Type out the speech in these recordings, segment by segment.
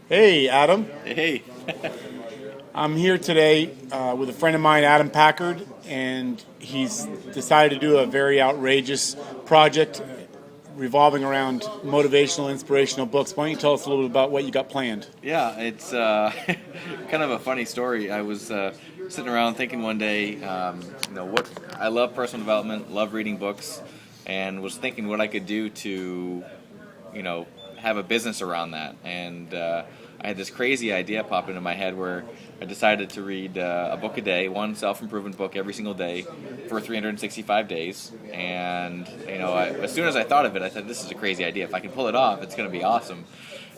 Hey, Adam. Hey. I'm here today with a friend of mine, Adam Packard, and he's decided to do a very outrageous project revolving around motivational, inspirational books. Why don't you tell us a little bit about what you got planned? Yeah, it's kind of a funny story. I was sitting around thinking one day, what I love personal development, love reading books, and was thinking what I could do to, have a business around that. And I had this crazy idea pop into my head where I decided to read a book a day, one self-improvement book every single day for 365 days. And, as soon as I thought of it, I said, this is a crazy idea. If I can pull it off, it's going to be awesome.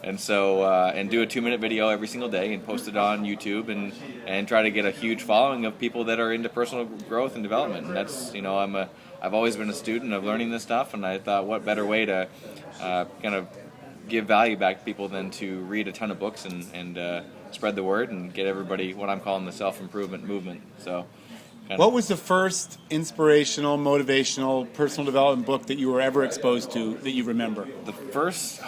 And so, and do a 2-minute video every single day and post it on YouTube and try to get a huge following of people that are into personal growth and development. And that's, I've always been a student of learning this stuff, and I thought, what better way to kind of give value back to people than to read a ton of books and spread the word and get everybody what I'm calling the self-improvement movement. So, what was the first inspirational, motivational, personal development book that you were ever exposed to that you remember? The first,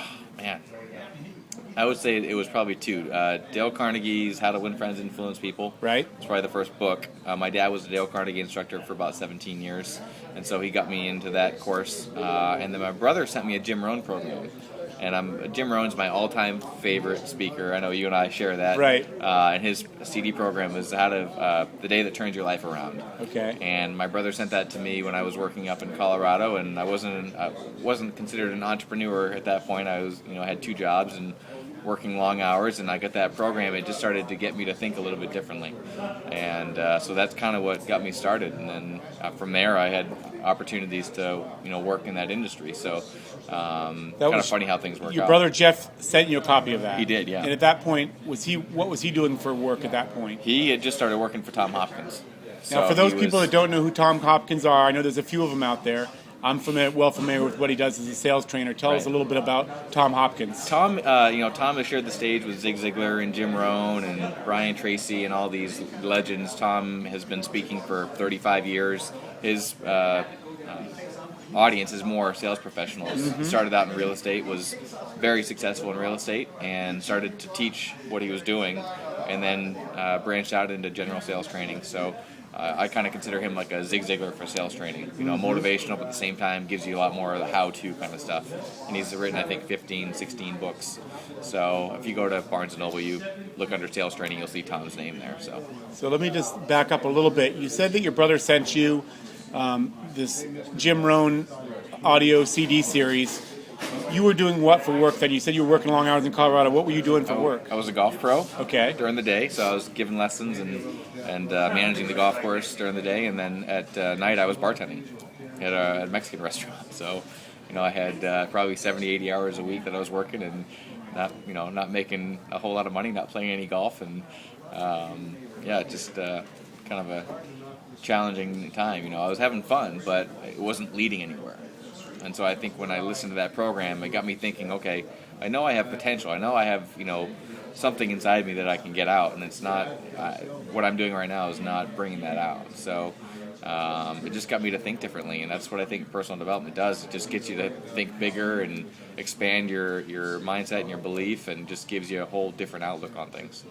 I would say it was probably two. Dale Carnegie's How to Win Friends and Influence People. Right. It's probably the first book. My dad was a Dale Carnegie instructor for about 17 years, and so he got me into that course. And then my brother sent me a Jim Rohn program. And Jim Rohn's my all-time favorite speaker. I know you and I share that. Right. And his CD program is The Day That Turns Your Life Around. Okay. And my brother sent that to me when I was working up in Colorado, and I wasn't considered an entrepreneur at that point. I was, I had 2 jobs and working long hours, and I got that program. It just started to get me to think a little bit differently, and so that's kind of what got me started. And then from there, I had opportunities to work in that industry. So kind of funny how things work out. Your brother Jeff sent you a copy of that. He did, yeah. And at that point, what was he doing for work at that point? He had just started working for Tom Hopkins. Now, for those people that don't know who Tom Hopkins are, I know there's a few of them out there. I'm well familiar with what he does as a sales trainer. Tell us a little bit about Tom Hopkins. Tom, Tom has shared the stage with Zig Ziglar and Jim Rohn and Brian Tracy and all these legends. Tom has been speaking for 35 years. His audience is more sales professionals. Mm-hmm. He started out in real estate, was very successful in real estate, and started to teach what he was doing, and then branched out into general sales training. So I kind of consider him like a Zig Ziglar for sales training. Motivational, but at the same time gives you a lot more of the how-to kind of stuff. And he's written, I think, 15, 16 books. So if you go to Barnes & Noble, you look under sales training, you'll see Tom's name there. So let me just back up a little bit. You said that your brother sent you this Jim Rohn audio CD series. You were doing what for work then? You said you were working long hours in Colorado. What were you doing for work? I was a golf pro. Okay. During the day, so I was giving lessons and managing the golf course during the day, and then at night I was bartending at a Mexican restaurant. So, I had probably 70, 80 hours a week that I was working and not making a whole lot of money, not playing any golf, and just kind of a challenging time. I was having fun, but it wasn't leading anywhere. And so I think when I listened to that program, it got me thinking, okay, I know I have potential. I know I have, something inside me that I can get out. And it's not, what I'm doing right now is not bringing that out. So it just got me to think differently. And that's what I think personal development does. It just gets you to think bigger and expand your mindset and your belief, and just gives you a whole different outlook on things.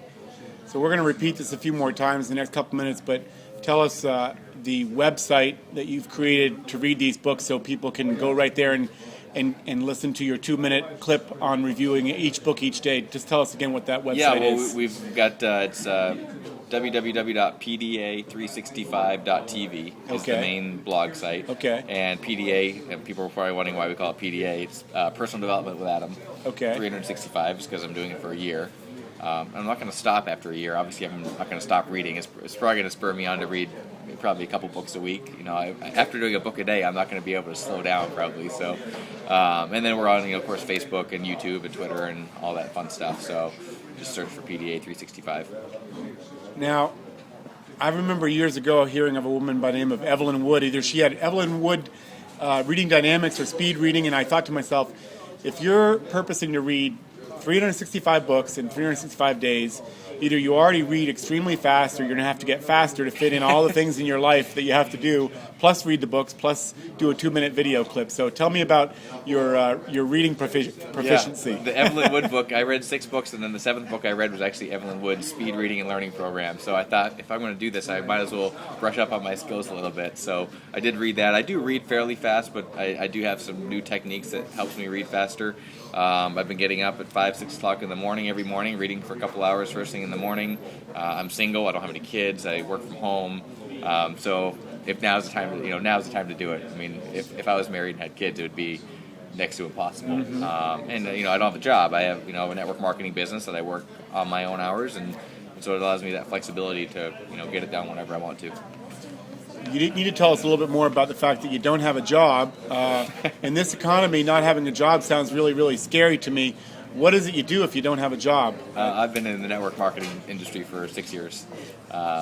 So we're going to repeat this a few more times in the next couple minutes, but tell us the website that you've created to read these books so people can go right there and listen to your 2-minute clip on reviewing each book each day. Just tell us again what that website is. We've got, it's www.pda365.tv is the main blog site. Okay. And PDA, and people are probably wondering why we call it PDA. It's Personal Development with Adam. Okay. 365 is because I'm doing it for a year. I'm not going to stop after a year. Obviously, I'm not going to stop reading. It's probably going to spur me on to read probably a couple books a week. After doing a book a day, I'm not going to be able to slow down probably. So, and then we're on, of course, Facebook and YouTube and Twitter and all that fun stuff. So, just search for PDA 365. Now, I remember years ago hearing of a woman by the name of Evelyn Wood. Either she had Evelyn Wood Reading Dynamics or Speed Reading, and I thought to myself, if you're purposing to read 365 books in 365 days. Either you already read extremely fast, or you're going to have to get faster to fit in all the things in your life that you have to do, plus read the books, plus do a 2-minute video clip. So tell me about your reading proficiency. Yeah, the Evelyn Wood book, I read 6 books, and then the 7th book I read was actually Evelyn Wood's Speed Reading and Learning Program. So I thought, if I'm going to do this, I might as well brush up on my skills a little bit. So I did read that. I do read fairly fast, but I do have some new techniques that helps me read faster. I've been getting up at 5, 6 o'clock in the morning every morning, reading for a couple hours first thing in the morning. I'm single. I don't have any kids. I work from home. So if now's the time, now's the time to do it. I mean, if I was married and had kids, it would be next to impossible. And I don't have a job. I have a network marketing business that I work on my own hours, and so it allows me that flexibility to get it done whenever I want to. You need to tell us a little bit more about the fact that you don't have a job. In this economy, not having a job sounds really, really scary to me. What is it you do if you don't have a job? I've been in the network marketing industry for 6 years.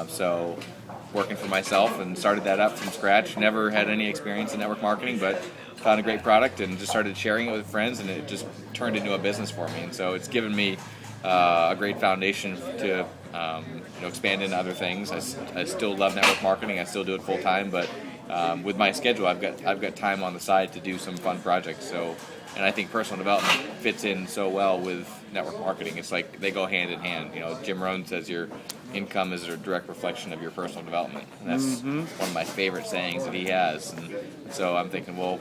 So working for myself, and started that up from scratch. Never had any experience in network marketing, but found a great product and just started sharing it with friends, and it just turned into a business for me. And so it's given me a great foundation to expand into other things. I still love network marketing. I still do it full time, but with my schedule, I've got time on the side to do some fun projects. So, and I think personal development fits in so well with network marketing. It's like they go hand in hand. Jim Rohn says your income is a direct reflection of your personal development, and that's one of my favorite sayings that he has. And so I'm thinking, well,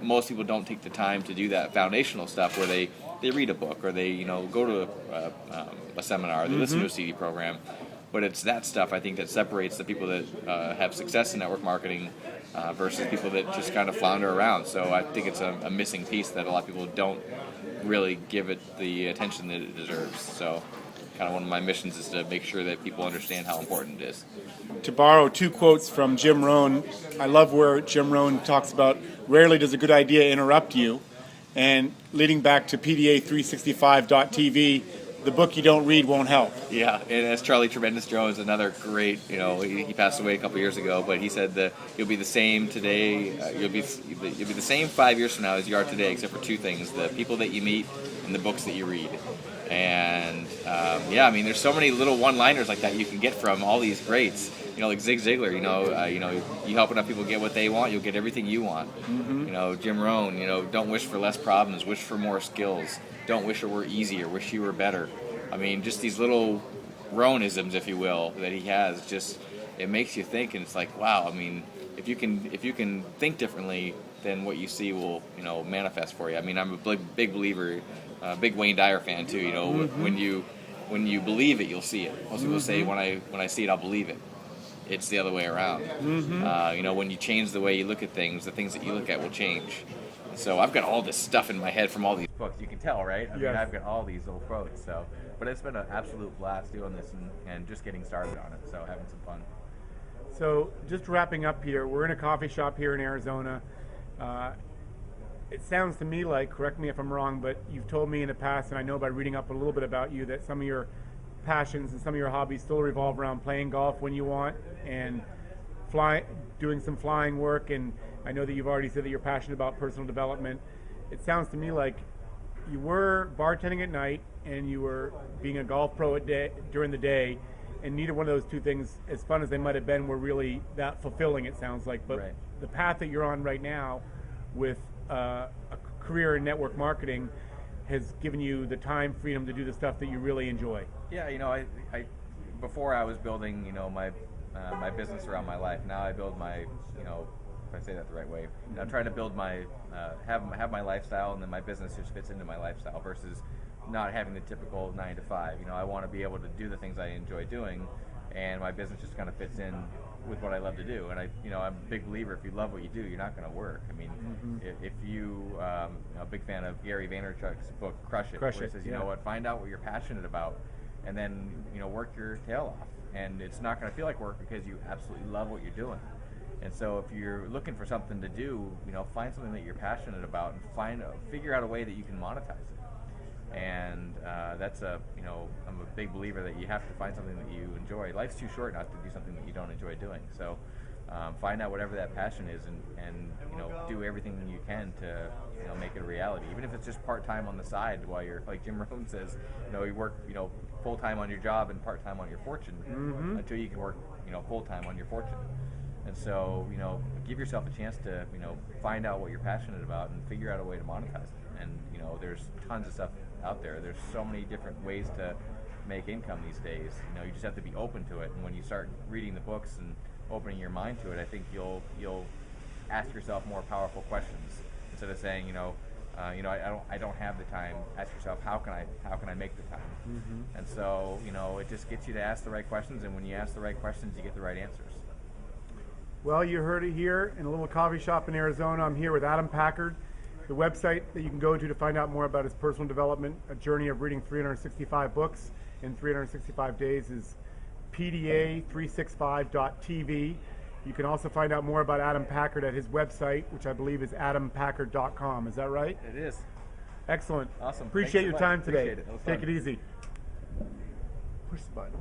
most people don't take the time to do that foundational stuff where they read a book, or they go to a seminar, or they listen to a CD program. But it's that stuff, I think, that separates the people that have success in network marketing versus people that just kind of flounder around. So I think it's a missing piece that a lot of people don't really give it the attention that it deserves. So kind of one of my missions is to make sure that people understand how important it is. To borrow 2 quotes from Jim Rohn, I love where Jim Rohn talks about, rarely does a good idea interrupt you. And leading back to PDA365.tv, the book you don't read won't help. Yeah, and as Charlie Tremendous Jones, another great, he passed away a couple years ago, but he said that you'll be the same today, you'll be the same 5 years from now as you are today, except for 2 things: the people that you meet and the books that you read. And there's so many little one-liners like that you can get from all these greats. Like Zig Ziglar, you help enough people get what they want, you'll get everything you want. Jim Rohn, don't wish for less problems, wish for more skills. Don't wish it were easier, wish you were better. I mean, just these little Rohnisms, if you will, that he has, just, it makes you think, and it's like, wow, I mean, if you can think differently, then what you see will, manifest for you. I mean, I'm a big believer, big Wayne Dyer fan too, when you believe it, you'll see it. Most people say, when I see it, I'll believe it. It's the other way around. When you change the way you look at things, the things that you look at will change. So I've got all this stuff in my head from all these books. You can tell, right? I mean, I've got all these little quotes. So, but it's been an absolute blast doing this and just getting started on it. So having some fun. So just wrapping up, Peter, we're in a coffee shop here in Arizona. It sounds to me like, correct me if I'm wrong, but you've told me in the past, and I know by reading up a little bit about you, that some of your passions and some of your hobbies still revolve around playing golf when you want and doing some flying work. And I know that you've already said that you're passionate about personal development. It sounds to me like you were bartending at night and you were being a golf pro during the day, and neither one of those 2 things, as fun as they might have been, were really that fulfilling, it sounds like. But right. The path that you're on right now with a career in network marketing has given you the time freedom to do the stuff that you really enjoy. Yeah, I before I was building, my business around my life. Now I build my, if I say that the right way, I'm trying to build my, have my lifestyle, and then my business just fits into my lifestyle versus not having the typical 9 to 5. I want to be able to do the things I enjoy doing, and my business just kind of fits in with what I love to do. And I'm a big believer, if you love what you do, you're not going to work. I mean, if you, a big fan of Gary Vaynerchuk's book, Crush It, where he says, you know what, find out what you're passionate about, and then, work your tail off. And it's not going to feel like work because you absolutely love what you're doing. And so if you're looking for something to do, find something that you're passionate about and figure out a way that you can monetize it. And that's I'm a big believer that you have to find something that you enjoy. Life's too short not to do something that you don't enjoy doing. So find out whatever that passion is, and do everything you can to make it a reality, even if it's just part-time on the side while you're, like Jim Rohn says, you work full-time on your job and part-time on your fortune, until you can work full-time on your fortune. And so give yourself a chance to find out what you're passionate about and figure out a way to monetize it. And there's tons of stuff out there. There's so many different ways to make income these days. You just have to be open to it, and when you start reading the books and opening your mind to it, I think you'll ask yourself more powerful questions instead of saying I don't have the time. Ask yourself, how can I make the time? And so it just gets you to ask the right questions, and when you ask the right questions, you get the right answers. Well, you heard it here in a little coffee shop in Arizona. I'm here with Adam Packard. The website that you can go to find out more about his personal development, a journey of reading 365 books in 365 days, is pda365.tv. You can also find out more about Adam Packard at his website, which I believe is adampackard.com. Is that right? It is. Excellent. Awesome. Appreciate Thanks your so much. time today. Appreciate it. Take it easy. Push the button.